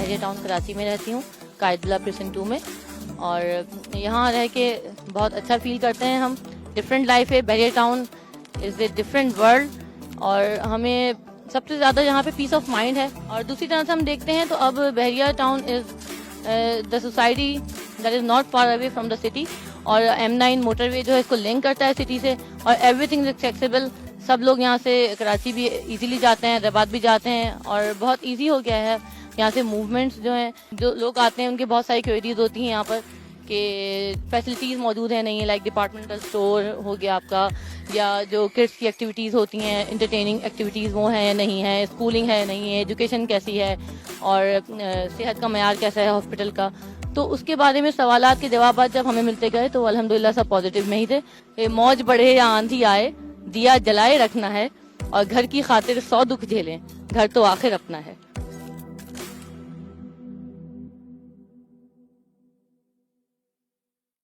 بحریہ ٹاؤن کراچی میں رہتی ہوں، قائد اللہ پریسنٹ 2 میں، اور یہاں رہ کے بہت اچھا فیل کرتے ہیں ہم. ڈفرینٹ لائف ہے، بحریہ town is a different world, اور ہمیں سب سے زیادہ یہاں پہ پیس آف مائنڈ ہے. اور دوسری طرح سے ہم دیکھتے ہیں تو اب بحریہ town is the society that is not far away from the city, اور M9 موٹر وے جو ہے اس کو لنک کرتا ہے سٹی سے، اور ایوری تھنگ از ایکسیسیبل. سب لوگ یہاں سے کراچی بھی ایزیلی جاتے ہیں، حیدرآباد بھی جاتے ہیں، اور بہت ایزی ہو گیا ہے یہاں سے موومنٹس جو ہیں. جو لوگ آتے ہیں ان کے بہت ساری کیوریز ہوتی ہیں یہاں پر کہ فیسلٹیز موجود ہیں نہیں ہے، لائک ڈپارٹمنٹل اسٹور ہو گیا آپ کا، یا جو کڈس کی ایکٹیویٹیز ہوتی ہیں، انٹرٹیننگ ایکٹیویٹیز وہ ہیں یا نہیں ہے، اسکولنگ ہے نہیں ہے، ایجوکیشن کیسی ہے، اور صحت کا معیار کیسا ہے ہاسپٹل کا. تو اس کے بارے میں سوالات کے جوابات جب ہمیں ملتے گئے تو الحمدللہ سب پازیٹیو میں ہی تھے. موج بڑھے یا آندھی آئے، دیا جلائے رکھنا ہے، اور گھر کی خاطر 100 دکھ جھیلیں، گھر تو آخر اپنا ہے.